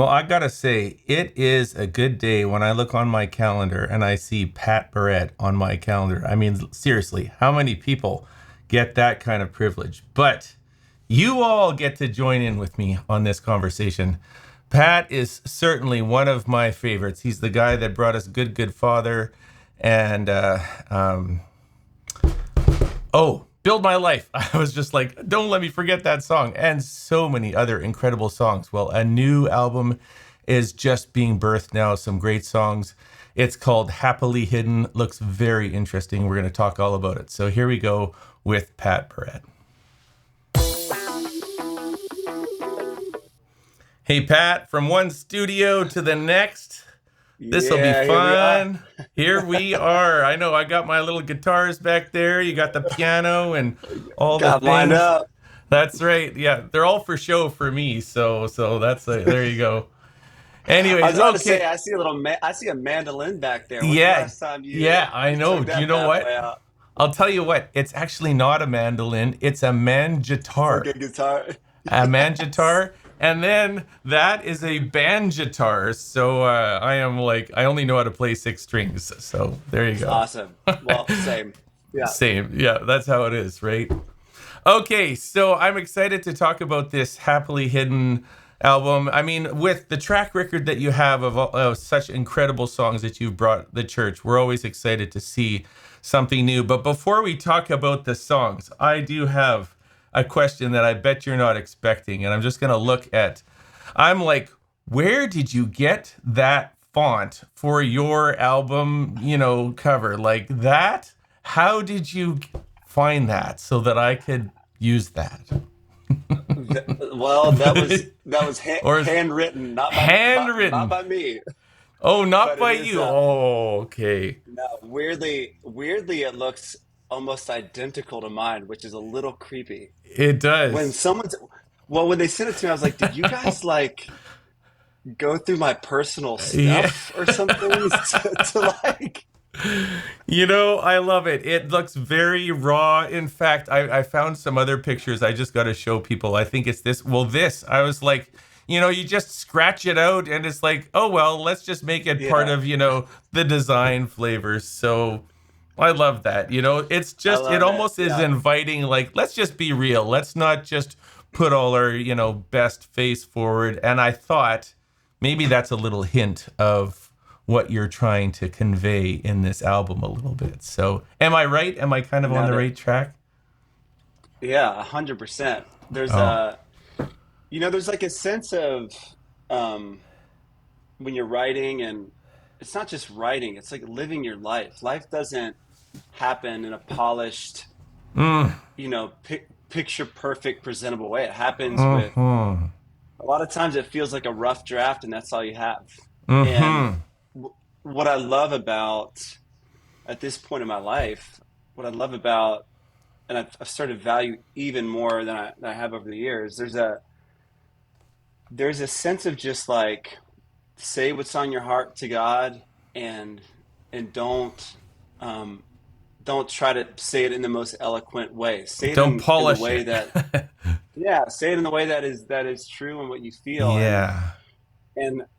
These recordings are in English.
Well, I gotta say, it is a good day when I look on my calendar and I see Pat Barrett on my calendar. I mean, seriously, how many people get that kind of privilege? But you all get to join in with me on this conversation. Pat is certainly one of my favorites. He's the guy that brought us Good, Good Father and Build My Life. I was just like, don't let me forget that song. And so many other incredible songs. Well, a new album is just being birthed now. Some great songs. It's called Happily Hidden. Looks very interesting. We're going to talk all about it. So here we go with Pat Barrett. Hey, Pat, from one studio to the next. This will be fun. Here we are. I know I got my little guitars back there. You got the piano and all the things. Lined up. That's right. Yeah, they're all for show for me. So that's there you go. Anyways, I was about to say I see I see a mandolin back there. When's the last time I you know. took Do you that know bad boy what? out? I'll tell you what. It's actually not a mandolin. It's a It's like mangitar. a guitar. A Yes. mangitar. And then that is a banjitar. So I only know how to play six strings. So there you go. Awesome. Well, same. Yeah. Same. Yeah, that's how it is, right? Okay, so I'm excited to talk about this Happily Hidden album. I mean, with the track record that you have of such incredible songs that you've brought the church, we're always excited to see something new. But before we talk about the songs, I do have a question that I bet you're not expecting. And I'm just going to I'm like, where did you get that font for your album, cover? Like that? How did you find that so that I could use that? Well, that was Or is handwritten, not handwritten? by me, Oh, not but it by is. you. Oh, okay. No, weirdly, it looks almost identical to mine, which is a little creepy. It When does. someone's Well, when they sent it to me, I was like, "Did you guys like go through my personal Yeah. stuff or something to like?" I love it. It looks very raw. In fact, I found some other pictures I just got to show people. I think it's this. Well, I was like, you just scratch it out and it's like, oh, well, let's just make it part Yeah, of, the design flavors. So I love that. It's I just, it love it. almost is Yeah, inviting, like, let's just be real. Let's not just put all our, best face forward. And I thought maybe that's a little hint of what you're trying to convey in this album a little bit. So, am I right? Am I kind of on no, the right track? yeah, 100%. There's Oh, there's like a sense of um, when you're writing, and it's not just writing; it's like living your life. Life doesn't happen in a polished, picture perfect, presentable way. It happens with mm-hmm, a lot of times it feels like a rough draft, and that's all you have. And mm-hmm. what I love about at this point in my life, what I love about, and I've started to value even more than I have over the years. There's a sense of just like say what's on your heart to God, and and um, don't try to say it in the most eloquent way. Say it Don't in the polish way it. that yeah, say it in the way that is true and what you feel, Yeah.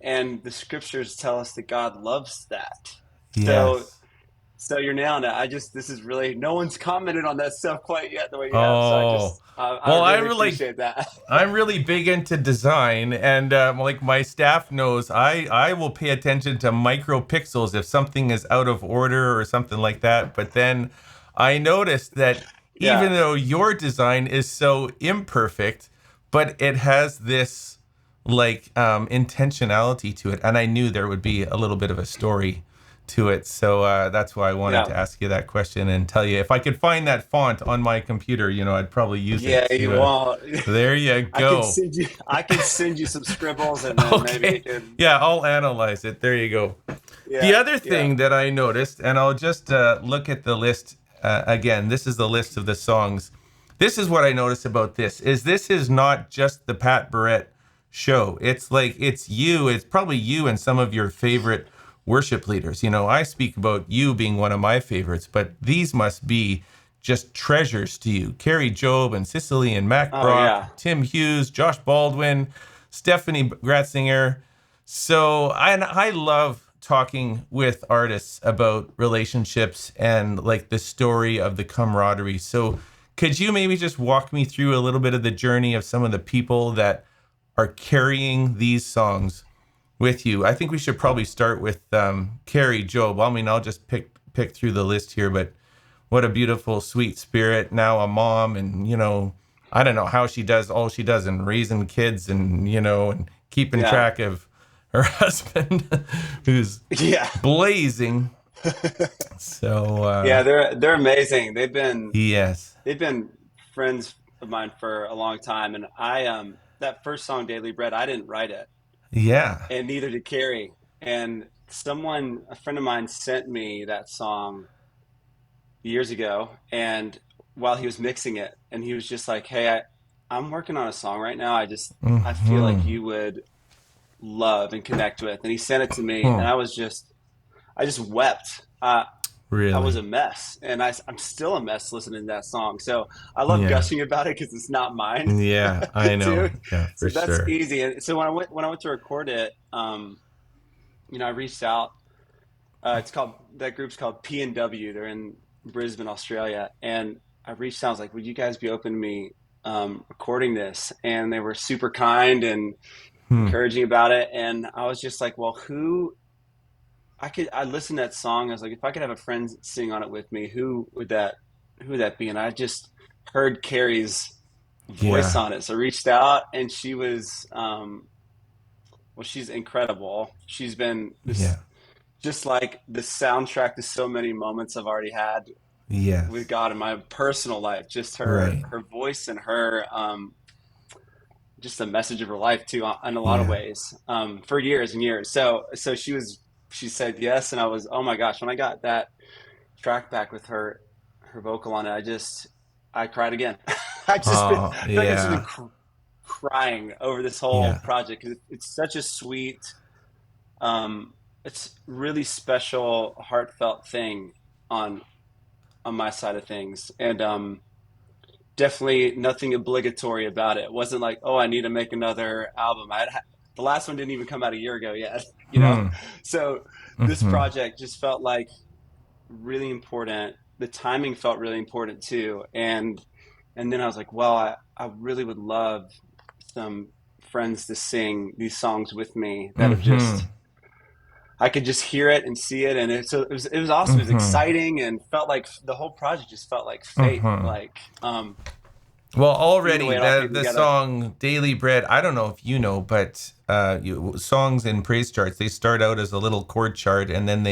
and the scriptures tell us that God loves that. So Yes. so you're nailing it. This is really no one's commented on that stuff quite yet the way you have. So Oh, I well, really appreciate that. I'm really big into design, and like my staff knows, I will pay attention to micro pixels if something is out of order or something like that. But then I noticed that even Yeah, though your design is so imperfect, but it has this like intentionality to it, and I knew there would be a little bit of a story to it. So that's why I wanted yeah, to ask you that question and tell you if I could find that font on my computer, I'd probably use it yeah. You to. won't. There you go. I can send you some scribbles, and then maybe you Okay. can. Yeah, I'll analyze it. There you go. The Yeah, other yeah. thing that I noticed, and I'll just look at the list again. This is the list of the songs. This is what I noticed about this is not just the Pat Barrett show. It's like it's you. It's probably you and some of your favorite worship leaders. I speak about you being one of my favorites, but these must be just treasures to you. Kari Jobe and Cecily and Mac Oh Brock, yeah. Tim Hughes, Josh Baldwin, Stephanie Gratzinger. So I love talking with artists about relationships and like the story of the camaraderie. So could you maybe just walk me through a little bit of the journey of some of the people that are carrying these songs with you? I think we should probably start with Kari Jobe. I mean, I'll just pick through the list here, but what a beautiful, sweet spirit. Now a mom, and I don't know how she does all she does and raising kids, and and keeping Yeah. track of her husband, who's Yeah. blazing. So Yeah, they're amazing. yes, They've been friends of mine for a long time, and I that first song Daily Bread, I didn't write it, yeah, and neither did Carrie. And a friend of mine sent me that song years ago, and while he was mixing it, and he was just like, "Hey, I'm working on a song right now. I feel like hmm you would love and connect with." And he sent it to me, and hmm I just wept. I was really, a mess, and I'm still a mess listening to that song. So I love yeah, gushing about it because it's not mine, yeah, I too. know, yeah, for So that's sure. easy. And so when I went to record it, I reached out. It's called that group's called P&W. They're in Brisbane, Australia, and I reached out. I was like, "Would you guys be open to me recording this?" And they were super kind and Hmm. encouraging about it. And I was just like, "Well, who?" I listened to that song. I was like, if I could have a friend sing on it with me, who would that be? And I just heard Carrie's voice Yeah, on it. So I reached out, and she was well, she's incredible. She's been this yeah, just like the soundtrack to so many moments I've already had with yes, God in my personal life. Just right, her voice and her just a message of her life too in a lot of yeah, ways for years and years. So she said yes, and I was, oh my gosh, when I got that track back with her vocal on it, I cried again. oh, I feel like I've just been yeah, crying over this whole yeah, project because it's such a sweet, um, it's really special, heartfelt thing on on my side of things, and definitely nothing obligatory about it. It wasn't like, oh, I need to make another album. The last one didn't even come out a year ago yet, you know. hmm, So this hmm project just felt like really important. The timing felt really important too, and then I was like, well, I really would love some friends to sing these songs with me that have hmm just I could just hear it and see it, and it was awesome. It was hmm exciting, and felt like the whole project just felt like fate. hmm Like Well, even the already way it all the came the together. song "Daily Bread." I don't know if you know, but songs in praise charts, they start out as a little chord chart, and then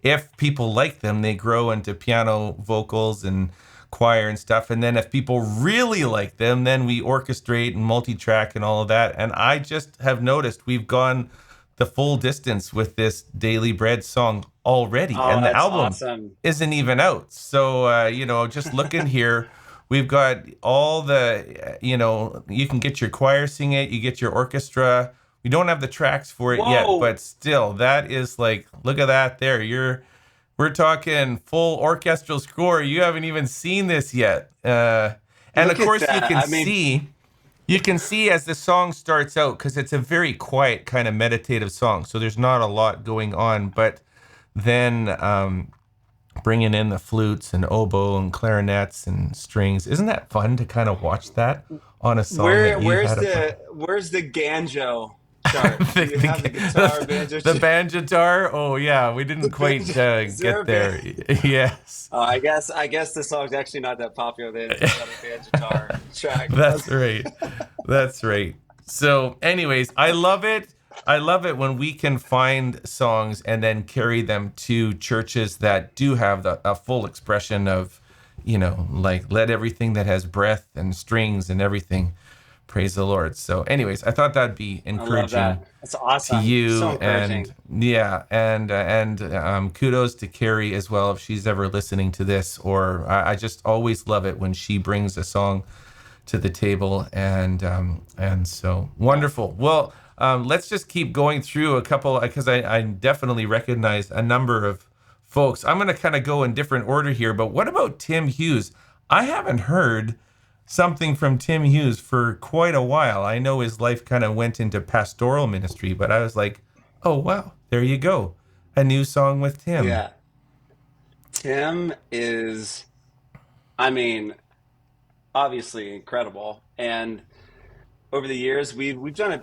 if people like them, they grow into piano, vocals, and choir and stuff. And then if people really like them, then we orchestrate and multi-track and all of that. And I just have noticed we've gone the full distance with this "Daily Bread" song already, Oh, and the that's album awesome. isn't even out. So just looking here. We've got all the, you can get your choir sing it, you get your orchestra. We don't have the tracks for it yet, Whoa, but still, that is like, look at that there. We're talking full orchestral score. You haven't even seen this yet. And of look at course, that. I mean, you can see as the song starts out, because it's a very quiet kind of meditative song. So there's not a lot going on, but then, bringing in the flutes and oboe and clarinets and strings. Isn't that fun to kind of watch that on a song that you had a where's the banjo chart? Do you have the guitar banjo the banjitar? Oh yeah, we the didn't quite banjo? Is there get a band? there. Yes, I guess the song's actually not that popular. Then if it's got a banjo guitar track. that's right. That's right. So, anyways, I love it. I love it when we can find songs and then carry them to churches that do have a full expression of, like let everything that has breath and strings and everything praise the Lord. So, anyways, I thought that'd be I love encouraging that. That's to awesome. So you, and encouraging. yeah, and kudos to Carrie as well if she's ever listening to this. Or I just always love it when she brings a song to the table, and so Yeah. wonderful. Well, let's just keep going through a couple because I definitely recognize a number of folks. I'm going to kind of go in different order here, but what about Tim Hughes? I haven't heard something from Tim Hughes for quite a while. I know his life kind of went into pastoral ministry, but I was like, Oh, wow. There you go. A new song with Tim. Yeah. Tim is, I mean, obviously incredible. And over the years, we've done a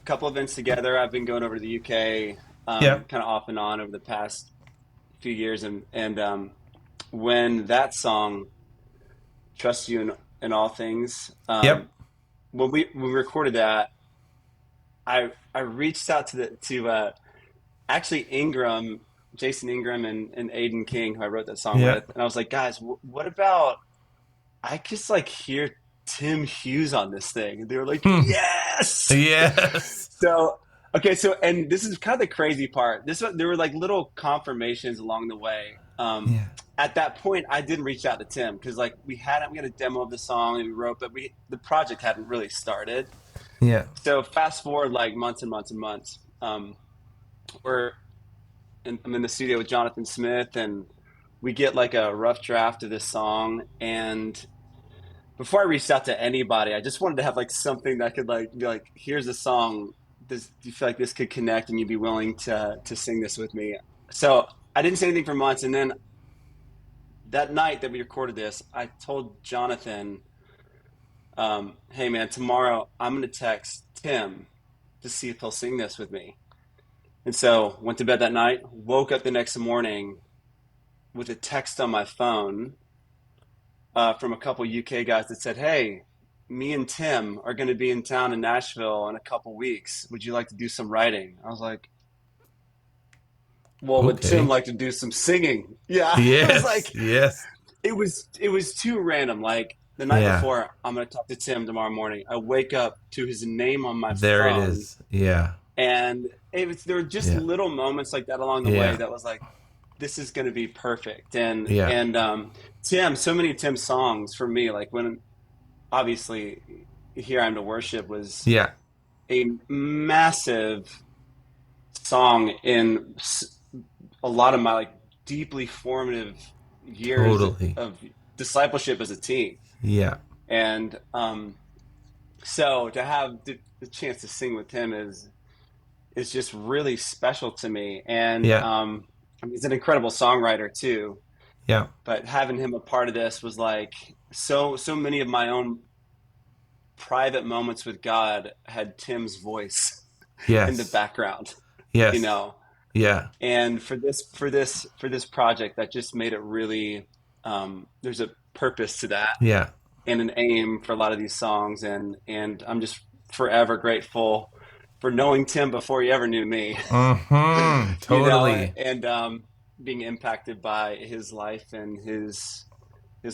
couple events together. I've been going over to the UK, Yeah. kind of off and on over the past few years, and when that song "Trust You in All Things," Yep. when we recorded that, I reached out to the to actually Ingram, Jason Ingram, and Aiden King, who I wrote that song Yeah. with, and I was like, guys, what about I just like hear Tim Hughes on this thing? And they were like, Hmm. yes. Yes. So okay, so and this is kind of the crazy part. There were like little confirmations along the way. Yeah. At that point, I didn't reach out to Tim because like we had a demo of the song that we wrote, but we the project hadn't really started. Yeah. So fast forward like months and months and months. We're I'm in the studio with Jonathan Smith, and we get like a rough draft of this song. And before I reached out to anybody, I just wanted to have like something that could like be like, here's a song. Do you feel like this could connect, and you'd be willing to sing this with me? So I didn't say anything for months, and then that night that we recorded this, I told Jonathan, "Hey man, tomorrow I'm gonna text Tim to see if he'll sing this with me." And so went to bed that night, woke up the next morning with a text on my phone from a couple UK guys that said, "Hey, me and Tim are going to be in town in Nashville in a couple weeks. Would you like to do some writing?" I was like, "Well, would Tim Okay. like to do some singing?" Yeah, it was Yes. like Yes. it was too random. Like the night Yeah. before, I'm going to talk to Tim tomorrow morning. I wake up to his name on my There it phone, is. Yeah. and there were just Yeah. little moments like that along the way Yeah. that was like, this is going to be perfect. Yeah. And Tim, so many Tim songs for me, like when obviously Here I Am to Worship was Yeah. a massive song in a lot of my like deeply formative years Totally. of discipleship as a teen. Yeah. And so to have the chance to sing with him is just really special to me. And Yeah. I mean, he's an incredible songwriter too. Yeah. But having him a part of this was like so many of my own private moments with God had Tim's voice in the Yes. background, you Yes. know. Yeah. And for this project, that just made it really. There's a purpose to that Yeah. and an aim for a lot of these songs, and I'm just forever grateful for knowing Tim before he ever knew me, Mm-hmm. you know, Totally. and being impacted by his life and his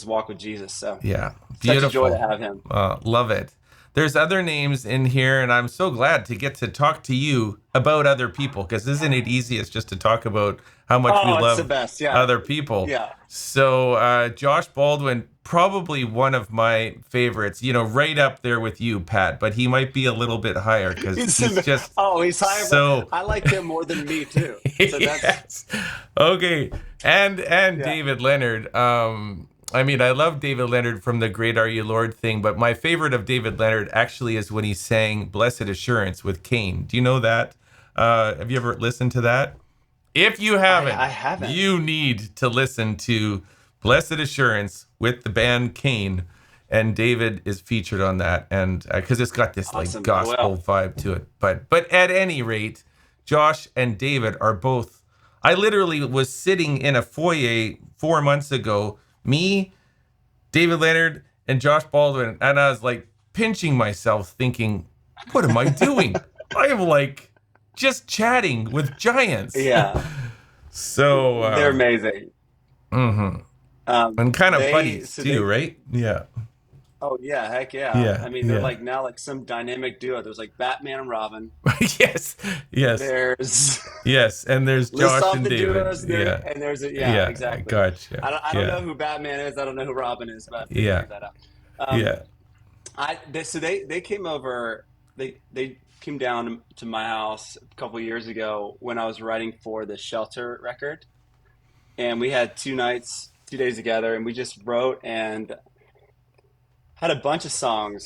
walk with Jesus. So Yeah. such a joy to Beautiful. have him. Love it. There's other names in here, and I'm so glad to get to talk to you about other people because isn't it easiest just to talk about how much we Oh, it's the love best. Yeah, other people? yeah. So, Josh Baldwin, probably one of my favorites, right up there with you, Pat, but he might be a little bit higher because He's he's just oh, he's higher, but so. I like him more than me too. So that's Yes. Okay. And yeah. David Leonard. I mean, I love David Leonard from the Great Are You Lord thing, but my favorite of David Leonard actually is when he sang Blessed Assurance with Cain. Do you know that? Have you ever listened to that? If you I haven't, haven't. you need to listen to Blessed Assurance with the band Cain, and David is featured on that, and because it's got this like Awesome. I gospel will. vibe to it. But at any rate, Josh and David are both. I literally was sitting in a foyer 4 months ago, me, David Leonard, and Josh Baldwin, and I was like pinching myself, thinking, "What am I doing? I am like just chatting with giants." Yeah, So, they're amazing. mhm. And kind of They buddies so too, they right? Yeah, oh yeah, heck yeah. yeah, I mean, they're yeah. like now like some dynamic duo. There's like Batman and Robin. Yes, yes, There's yes. And there's list Josh off and the David. duos there, Yeah, and there's a yeah, yeah. exactly. Gotcha. I don't know Yeah, who Batman is. I don't know who Robin is, but we yeah, figured that out. Um, yeah. so they came over. They came down to my house a couple years ago when I was writing for the Shelter record, and we had 2 nights, 2 days together, and we just wrote and had a bunch of songs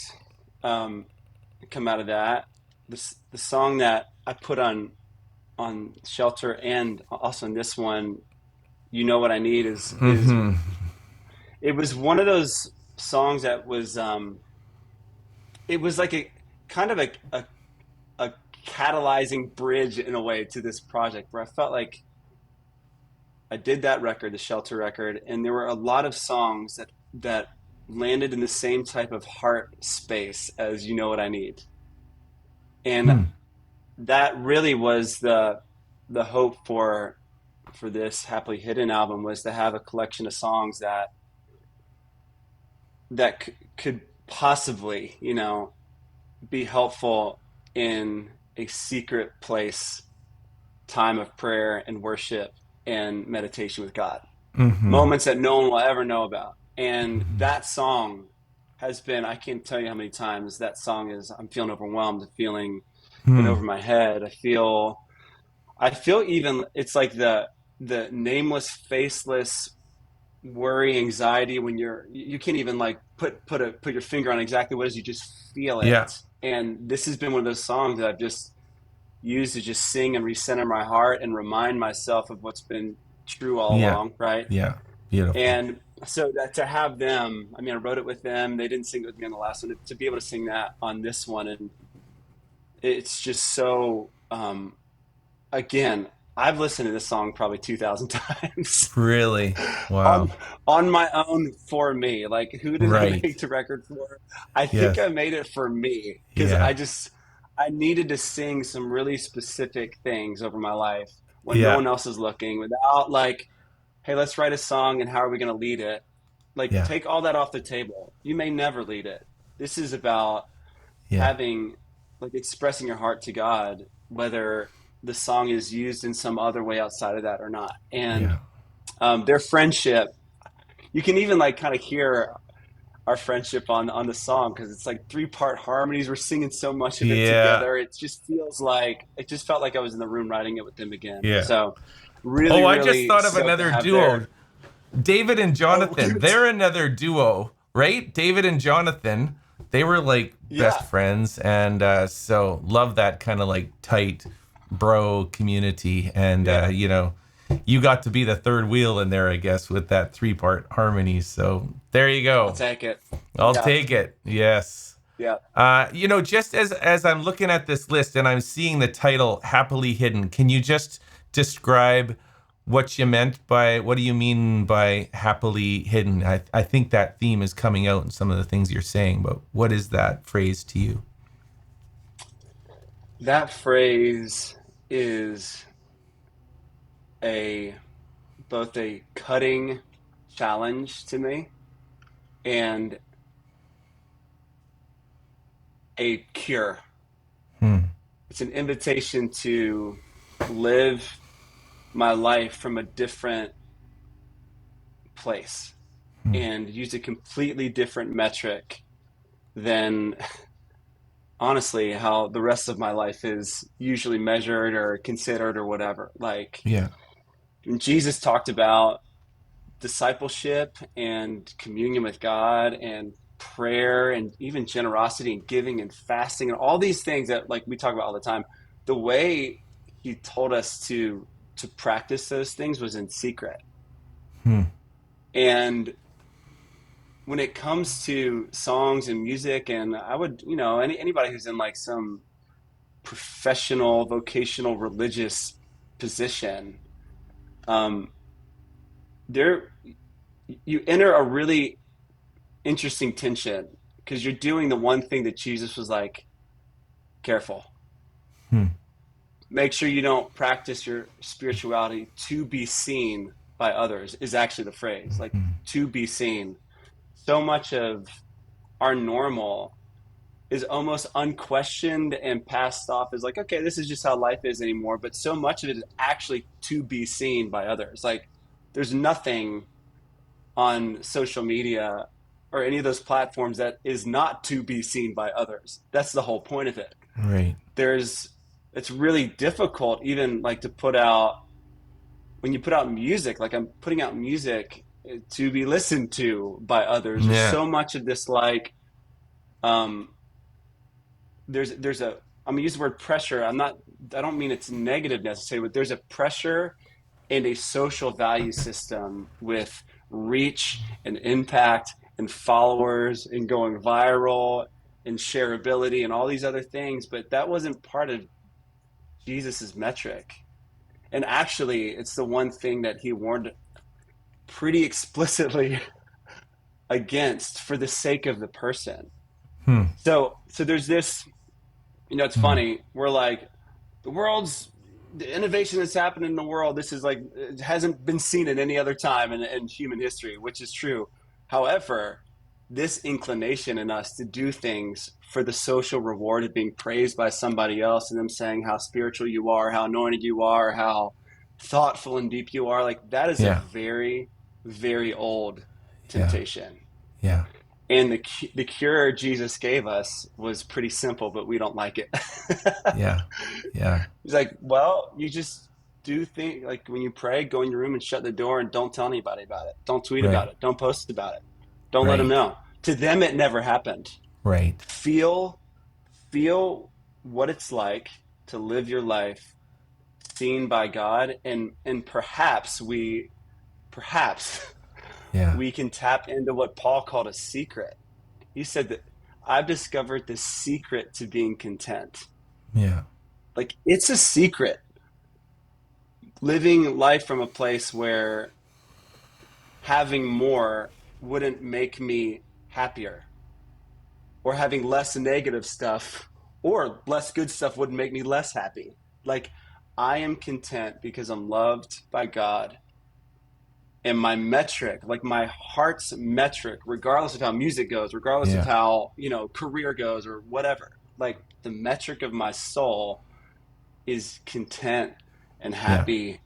come out of that. The song that I put on Shelter and also in this one, You Know What I Need is Mm-hmm. it was one of those songs that was it was like a kind of a catalyzing bridge in a way to this project where I felt like I did that record, the Shelter record, and there were a lot of songs that landed in the same type of heart space as You Know What I Need. And Hmm. that really was the hope for this Happily Hidden album, was to have a collection of songs that could possibly, be helpful in a secret place, time of prayer and worship and meditation with God. Mm-hmm. Moments that no one will ever know about. And that song has been, I can't tell you how many times that song is, I'm feeling overwhelmed, feeling in Hmm. over my head. I feel even, it's like the nameless, faceless worry, anxiety when you can't even like put your finger on exactly what it is, you just feel it. Yeah. And this has been one of those songs that I've just used to just sing and recenter my heart and remind myself of what's been true all Yeah. along, right? Yeah. Beautiful. And so that to have them, I mean, I wrote it with them. They didn't sing it with me on the last one. To be able to sing that on this one, and it's just so. Again, I've listened to this song probably 2,000 times Really? on Wow. on my own for me. Like, who did I Right. make the record for? I think I Yes. made it for me because Yeah. I needed to sing some really specific things over my life when no Yeah. one else is looking, without like, hey, let's write a song and how are we going to lead it? Like, Yeah. take all that off the table. You may never lead it. This is about Yeah. having, like, expressing your heart to God, whether the song is used in some other way outside of that or not. And Yeah. their friendship, you can even like kind of hear our friendship on the song because it's like three-part harmonies. We're singing so much of it Yeah. together. It just feels like it just felt like I was in the room writing it with them again. Yeah. So really, Oh, I just really thought of stoked to another have duo. their David and oh Jonathan. They're another duo, right? David and Jonathan. They were like best yeah. friends, and so love that kind of like tight bro community. And Yeah, you got to be the third wheel in there, I guess, with that three-part harmony. So there you I'll go. take it. I'll Yeah, take it. Yes. yeah. Just as I'm looking at this list and I'm seeing the title "Happily Hidden," can you just describe what do you mean by happily hidden? I think that theme is coming out in some of the things you're saying, but what is that phrase to you? That phrase is a both a cutting challenge to me and a cure. Hmm. It's an invitation to live my life from a different place Hmm. and use a completely different metric than honestly how the rest of my life is usually measured or considered or whatever. Like Yeah. when Jesus talked about discipleship and communion with God and prayer and even generosity and giving and fasting and all these things that like we talk about all the time, the way he told us to practice those things was in secret. Hmm. And when it comes to songs and music, and I would, anybody who's in like some professional, vocational, religious position, um, there you enter a really interesting tension because you're doing the one thing that Jesus was like, careful. Hmm. Make sure you don't practice your spirituality to be seen by others, is actually the phrase, like to be seen. So much of our normal is almost unquestioned and passed off as like, okay, this is just how life is anymore. But so much of it is actually to be seen by others. Like there's nothing on social media or any of those platforms that is not to be seen by others. That's the whole point of it. Right. There's it's really difficult even like to put out when you put out music, like I'm putting out music to be listened to by others. There's Yeah. so much of this like um there's a I'm gonna use the word pressure. I don't mean it's negative necessarily, but there's a pressure and a social value system with reach and impact and followers and going viral and shareability and all these other things, but that wasn't part of Jesus's metric. And actually, it's the one thing that he warned pretty explicitly against for the sake of the person. Hmm. So there's this, it's Hmm. funny. We're like, the innovation that's happened in the world, this is like, it hasn't been seen at any other time in human history, which is true. However, this inclination in us to do things for the social reward of being praised by somebody else and them saying how spiritual you are, how anointed you are, how thoughtful and deep you are, like that is a Yeah. very, very old Yeah. temptation. Yeah. And the cure Jesus gave us was pretty simple, but we don't like it. Yeah. Yeah. He's like, well, you just do things like when you pray, go in your room and shut the door and don't tell anybody about it. Don't tweet about Right. it. Don't post about it. Don't let them Right. know. To them, it never happened. Right. Feel, feel what it's like to live your life seen by God, and perhaps Yeah. we can tap into what Paul called a secret. He said that I've discovered the secret to being content. Yeah. Like it's a secret living life from a place where having more wouldn't make me happier, or having less negative stuff or less good stuff wouldn't make me less happy. Like I am content because I'm loved by God, and my metric, like my heart's metric, regardless of how music goes, regardless of Yeah. how, career goes or whatever, like the metric of my soul is content and Yeah. happy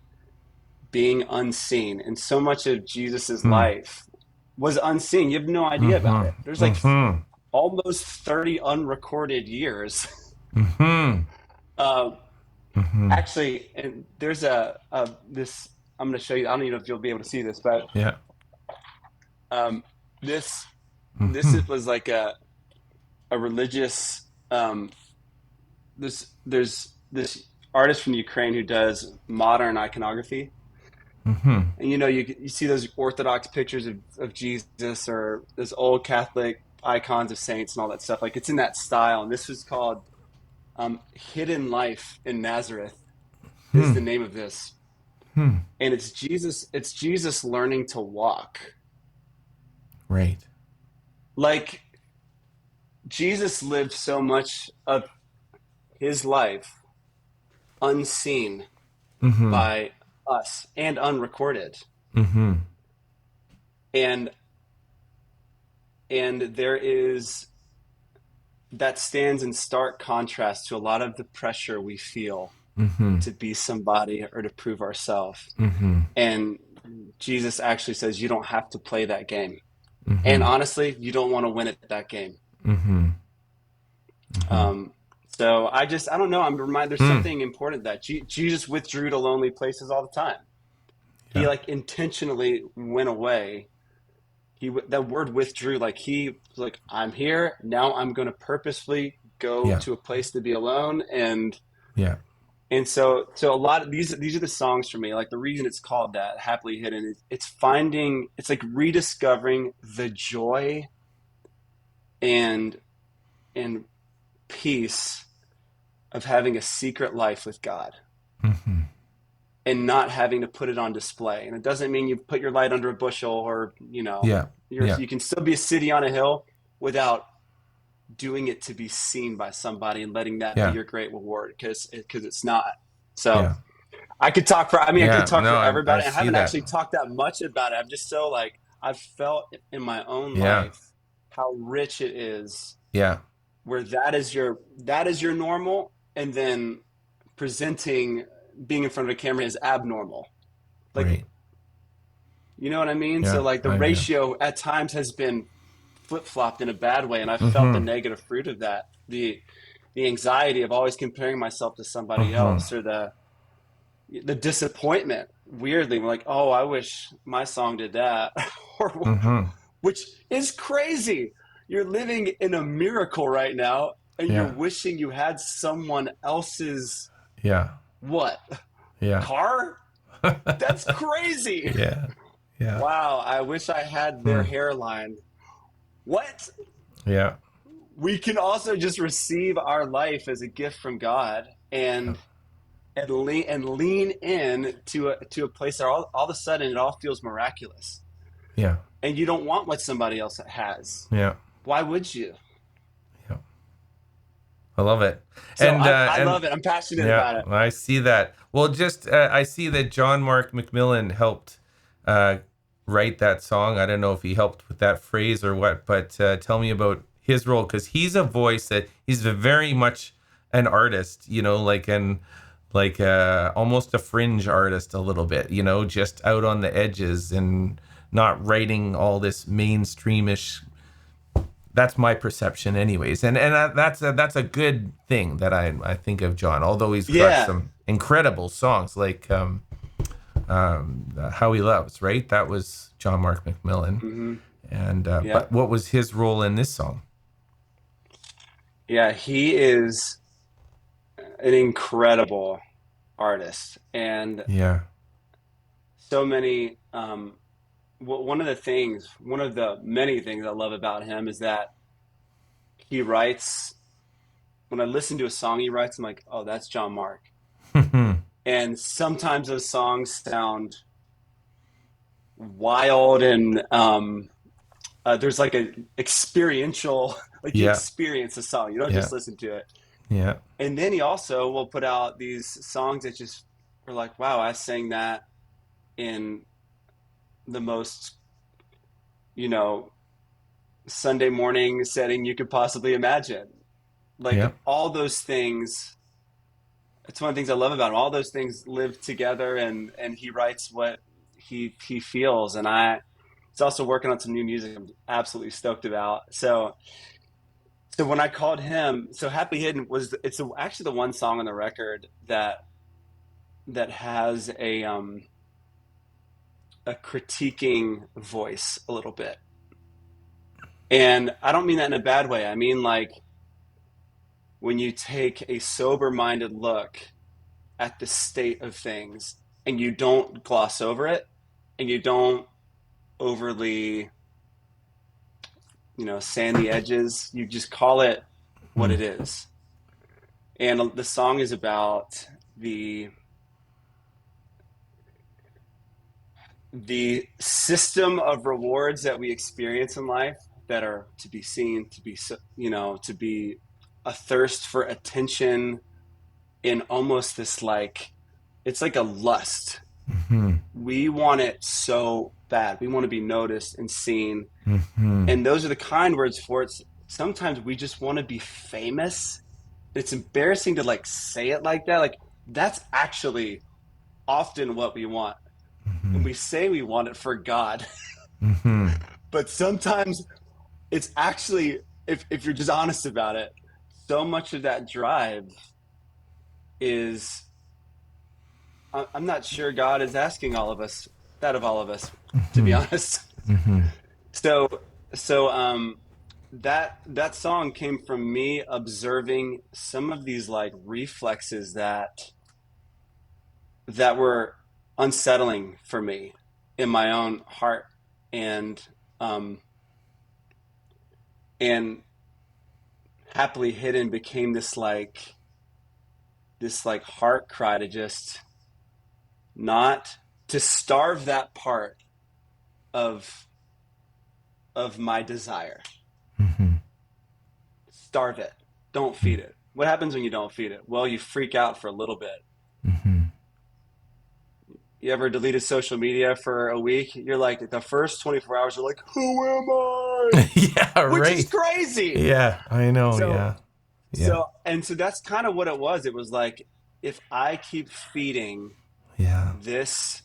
being unseen. And so much of Jesus's Hmm. life was unseen. You have no idea about Mm-hmm. it. There's like Mm-hmm. almost 30 unrecorded years. Mm-hmm. uh, Mm-hmm. Actually, and there's this, I'm going to show you. I don't even know if you'll be able to see this, but Yeah. um, this Mm-hmm. was like a religious. There's this artist from Ukraine who does modern iconography. Mm-hmm. And you see those Orthodox pictures of Jesus or those old Catholic icons of saints and all that stuff. Like it's in that style. And this was called Hidden Life in Nazareth is Hmm. the name of this. Hmm. And it's Jesus learning to walk. Right. Like Jesus lived so much of his life unseen Mm-hmm. by us and unrecorded. Mm-hmm. And there is that stands in stark contrast to a lot of the pressure we feel Mm-hmm. to be somebody or to prove ourselves. Mm-hmm. And Jesus actually says you don't have to play that game. And Mm-hmm. honestly, you don't want to win at that game. Mm-hmm. Mm-hmm. Um, so I don't know. I'm reminded there's Hmm. something important that Jesus withdrew to lonely places all the time. He Yeah. like intentionally went away. That word withdrew, like he was like, I'm here now. I'm going to purposefully go Yeah. to a place to be alone, Yeah. and so a lot of these are the songs for me. Like the reason it's called that, Happily Hidden, is it's like rediscovering the joy and and peace of having a secret life with God Mm-hmm. and not having to put it on display. And it doesn't mean you put your light under a bushel, or Yeah. Yeah. you can still be a city on a hill without doing it to be seen by somebody and letting that be Yeah. your great reward, because it's not. So Yeah. I could Yeah. talk No, forever I about it. I see haven't that. actually talked that much about it. I'm just so like, I've felt in my own Yeah. life how rich it is Yeah. where that is your normal, and then presenting being in front of a camera is abnormal. Like, Right. you know what I mean? So Yeah. like the I do. ratio at times has been flip-flopped in a bad way, and I've felt the Mm-hmm. negative fruit of that. The anxiety of always comparing myself to somebody Mm-hmm. else, or the disappointment, weirdly, like, oh, I wish my song did that. or Mm-hmm. which is crazy. You're living in a miracle right now, and you're Yeah. wishing you had someone else's Yeah. what? Yeah. Car? That's crazy. Yeah. Yeah. Wow, I wish I had their Hmm. hairline. What? Yeah. We can also just receive our life as a gift from God Yeah. and lean in to a place that all of a sudden it all feels miraculous. Yeah. And you don't want what somebody else has. Yeah. Why would you? Yeah. I love it. So And I love it. I'm passionate yeah, about it. I see that. Well, just I see that John Mark McMillan helped uh, write that song. I don't know if he helped with that phrase or what, but tell me about his role, because he's a voice that he's very much an artist, like almost a fringe artist a little bit, just out on the edges and not writing all this mainstreamish. That's my perception anyways, and that's a good thing that I think of John, although he's got Yeah. some incredible songs like How He Loves, right? That was John Mark McMillan. Hmm. And Yeah. but what was his role in this song? Yeah. He is an incredible artist. And Yeah. so many, one of the many things I love about him is that he writes, when I listen to a song he writes, I'm like, oh, that's John Mark. And sometimes those songs sound wild and there's like a experiential, like you Yeah. experience a song, you don't Yeah. just listen to it. Yeah. And then he also will put out these songs that just are like, wow, I sang that in the most, you know, Sunday morning setting you could possibly imagine. Yeah. Like all those things, it's one of the things I love about him. All those things live together, and he writes what he feels. And he's also working on some new music I'm absolutely stoked about. So when I called him, so Happy Hidden actually the one song on the record that has a critiquing voice a little bit. And I don't mean that in a bad way. I mean like when you take a sober-minded look at the state of things and you don't gloss over it and you don't overly, sand the edges, you just call it what Hmm. it is. And the song is about the system of rewards that we experience in life that are to be seen, to be a thirst for attention in almost this like, it's like a lust. Hmm. We want it so bad. We want to be noticed and seen. Hmm. And those are the kind words for it. Sometimes we just want to be famous. It's embarrassing to like say it like that. Like that's actually often what we want. And we say we want it for God. Hmm. But sometimes it's actually, if you're just honest about it, so much of that drive is, I'm not sure God is asking all of us, to be honest. Hmm. So, so that song came from me observing some of these like reflexes that were unsettling for me in my own heart, and um, and happily hidden became this like heart cry to just not to starve that part of my desire. Hmm. Starve it. Don't feed it. What happens when you don't feed it? Well, you freak out for a little bit. Hmm. You ever deleted social media for a week? You're like, the first 24 hours, you're like, who am I? Yeah, Which is right. crazy. Yeah, I know. So, Yeah. Yeah. so that's kind of what it was. It was like, if I keep feeding Yeah. this,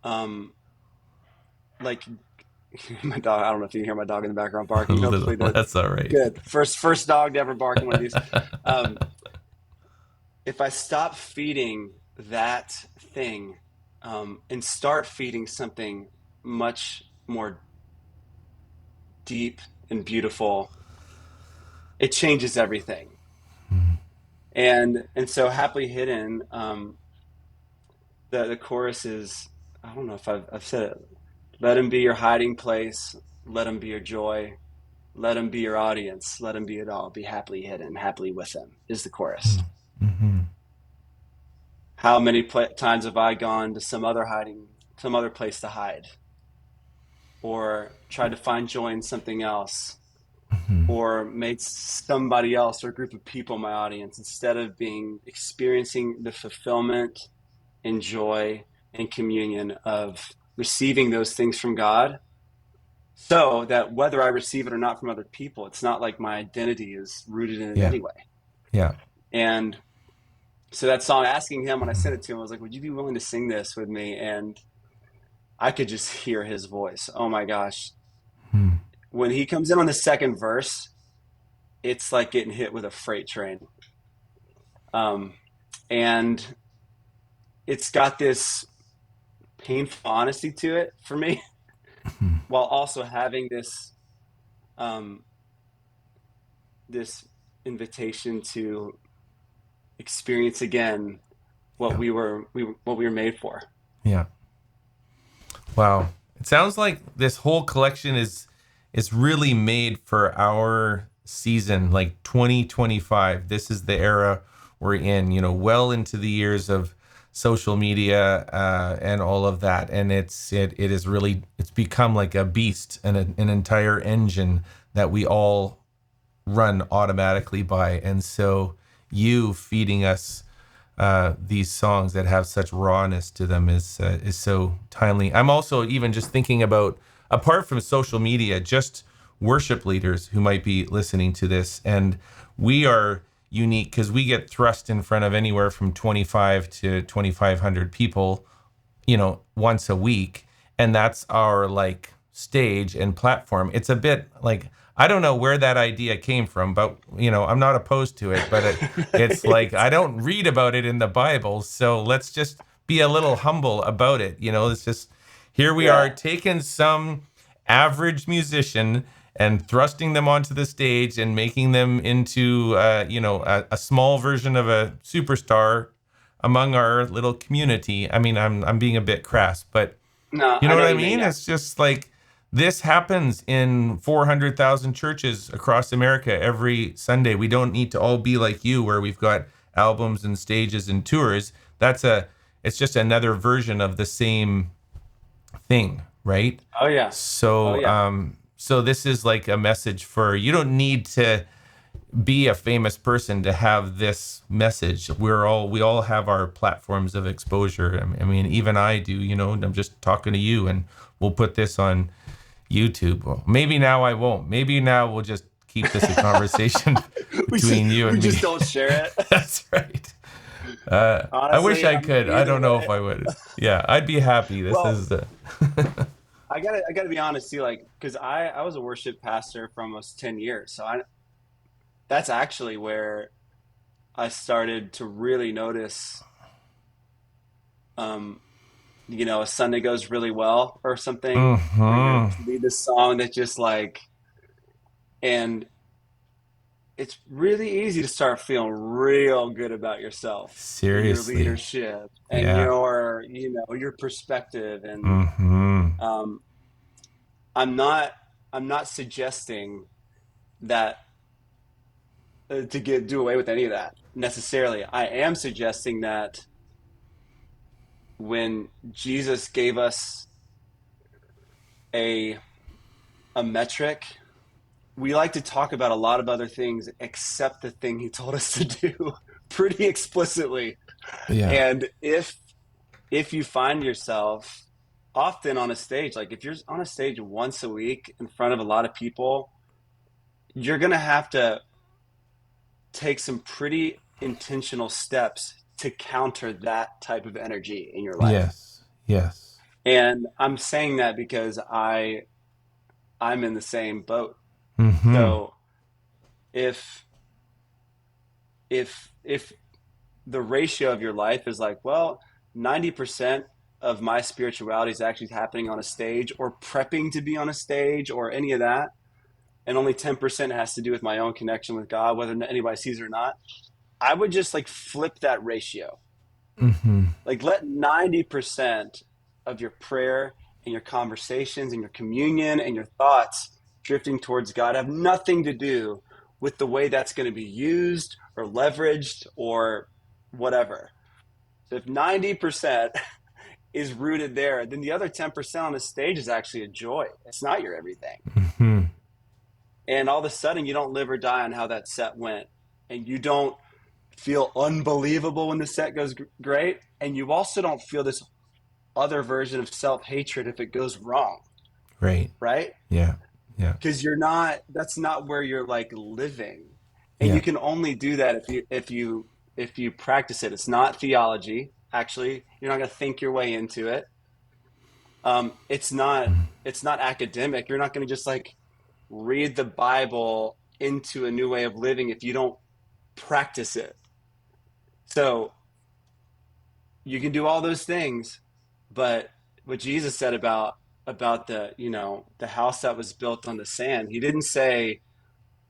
um, like my dog, I don't know if you can hear my dog in the background A barking. little. Hopefully the That's all right. good first dog to ever bark in one of these. Um, if I stop feeding that thing, and start feeding something much more deep and beautiful it changes everything. And so happily hidden, the chorus is, I don't know if I've said it. Let him be your hiding place. Let him be your joy. Let him be your audience. Let him be it all. Be happily hidden, happily with him is the chorus. Mm-hmm. How many times have I gone to some other place to hide, or tried to find joy in something else, Hmm. or made somebody else or a group of people my audience instead of being experiencing the fulfillment and joy and communion of receiving those things from God, so that whether I receive it or not from other people, it's not like my identity is rooted in it Yeah. anyway. Yeah. And so that song, asking him when I sent it to him, I was like, would you be willing to sing this with me? And I could just hear his voice. Oh my gosh. Hmm. When he comes in on the second verse, it's like getting hit with a freight train. Um, and it's got this painful honesty to it for me, Hmm. while also having um, this invitation to experience again what Yeah. what we were made for. Yeah. Wow. It sounds like this whole collection is really made for our season, like 2025. This is the era we're in, well into the years of social media and all of that. And it is really it's become like a beast and an entire engine that we all run automatically by. And so you feeding us these songs that have such rawness to them is so timely. I'm also even just thinking about, apart from social media, just worship leaders who might be listening to this, and we are unique because we get thrust in front of anywhere from 25 to 2,500 people, once a week, and that's our like stage and platform. It's a bit like, I don't know where that idea came from, but I'm not opposed to it, but it's like Right. I don't read about it in the Bible, so let's just be a little humble about it. It's just, here we are Yeah. taking some average musician and thrusting them onto the stage and making them into a small version of a superstar among our little community. I mean, I'm being a bit crass, but No, you I know know what what I you mean. mean? Yeah. It's just like this happens in 400,000 churches across America every Sunday. We don't need to all be like you, where we've got albums and stages and tours. It's just another version of the same thing, right? Oh yeah. Oh So, yeah. so this is like a message for, you don't need to be a famous person to have this message. We all have our platforms of exposure. I mean, even I do, I'm just talking to you, and we'll put this on YouTube. Well, maybe now I won't. Maybe now we'll just keep this a conversation between you We and me. just don't share it. That's right. I wish Honestly, I I mean, could. I either don't know way. if I would. Yeah, I'd be happy. This Well, is I gotta be honest too, like, because I was a worship pastor for almost 10 years, so I that's actually where I started to really notice, um, a Sunday goes really well or something, where you hmm lead this song that just like, and it's really easy to start feeling real good about yourself and your seriously. leadership and Yeah. your perspective. And hmm um, I'm not I'm not suggesting that to get do away with any of that necessarily. I am suggesting that when Jesus gave us a a metric, we like to talk about a lot of other things except the thing he told us to do pretty explicitly. Yeah. And if you find yourself often on a stage, like if you're on a stage once a week in front of a lot of people, you're going to have to take some pretty intentional steps to counter that type of energy in your life. Yes. Yes. And I'm saying that because I'm in the same boat. hmm So if if the ratio of your life is like, well, 90% of my spirituality is actually happening on a stage or prepping to be on a stage or any of that, and only 10% has to do with my own connection with God, whether anybody sees it or not, I would just like flip that ratio. Mm-hmm. Like let 90% of your prayer and your conversations and your communion and your thoughts drifting towards God have nothing to do with the way that's going to be used or leveraged or whatever. So if 90% is rooted there, then the other 10% on the stage is actually a joy. It's not your everything. Mm-hmm. And all of a sudden, you don't live or die on how that set went. And you don't feel unbelievable when the set goes great. And you also don't feel this other version of self-hatred if it goes wrong. Right. Right? Yeah. Yeah. Because you're not, that's not where you're like living. And you Yeah. can only do that if you practice it. It's not theology. Actually, you're not going to think your way into it. It's not academic. You're not going to just like read the Bible into a new way of living if you don't practice it. So you can do all those things, but what Jesus said about the, you know, the house that was built on the sand, he didn't say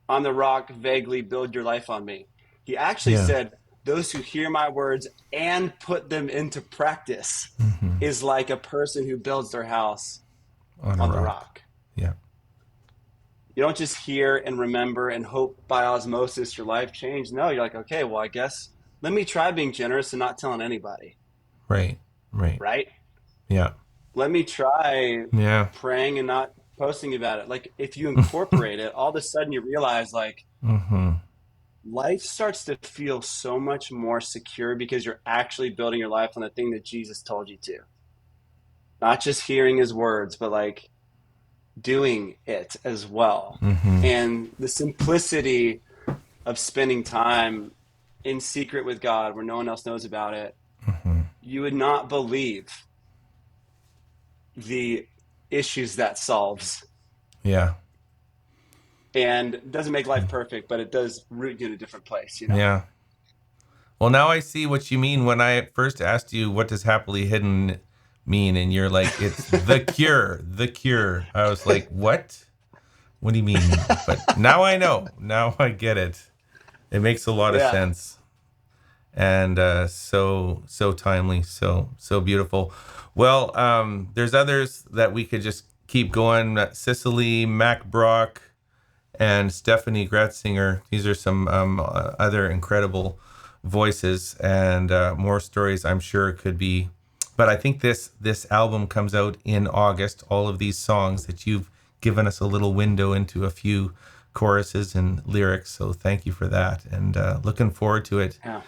on the rock vaguely build your life on me. He actually Yeah. said those who hear my words and put them into practice Mm-hmm. is like a person who builds their house On a on the rock. rock. Yeah. You don't just hear and remember and hope by osmosis your life changed. No, you're like, okay, well, I guess let me try being generous and not telling anybody, Right. Right. right? Yeah. Let me try Yeah. praying and not posting about it. Like if you incorporate it, all of a sudden you realize like Mm-hmm. life starts to feel so much more secure because you're actually building your life on the thing that Jesus told you to. Not just hearing his words, but like doing it as well. Mm-hmm. And the simplicity of spending time in secret with God where no one else knows about it, Mm-hmm. you would not believe the issues that solves. Yeah. And it doesn't make life perfect, but it does root you in a different place, you know? Yeah. Well, now I see what you mean when I first asked you what does happily hidden mean, and you're like, it's the cure, the cure. I was like, what? What do you mean? But now I know. Now I get it. It makes a lot of Yeah. sense, and so timely, so beautiful. Well, there's others that we could just keep going. Cecily, Mac Brock, and Stephanie Gratzinger. These are some other incredible voices, and more stories I'm sure could be. But I think this album comes out in August. All of these songs that you've given us a little window into a few choruses and lyrics. So thank you for that, and looking forward to it Yeah.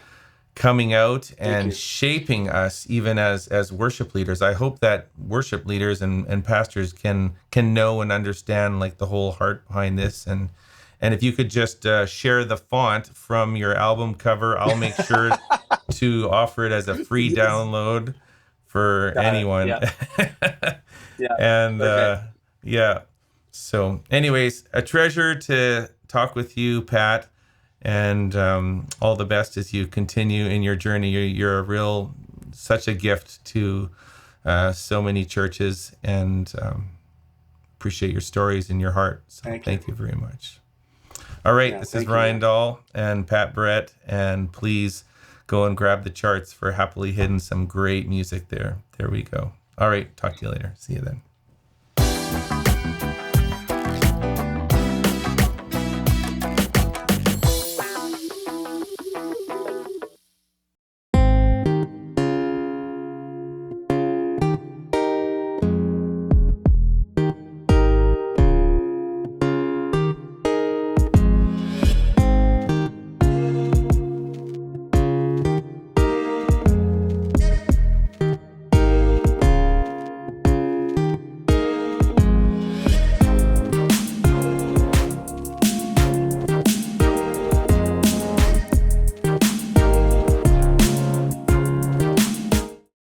coming out Thank and you. shaping us even as worship leaders. I hope that worship leaders and pastors can know and understand like the whole heart behind this, and if you could just share the font from your album cover, I'll make sure to offer it as a free Yes. download for Got it. anyone. Yeah. Yeah. And Okay. yeah. So anyways, a treasure to talk with you, Pat, and all the best as you continue in your journey. You're a real, such a gift to so many churches, and appreciate your stories and your heart. So thank you very much. All right, Yeah. this is Thank you, Ryan man. Dahl and Pat Barrett, and please go and grab the charts for Happily Hidden. Some great music there. There we go. All right, talk to you later. See you then.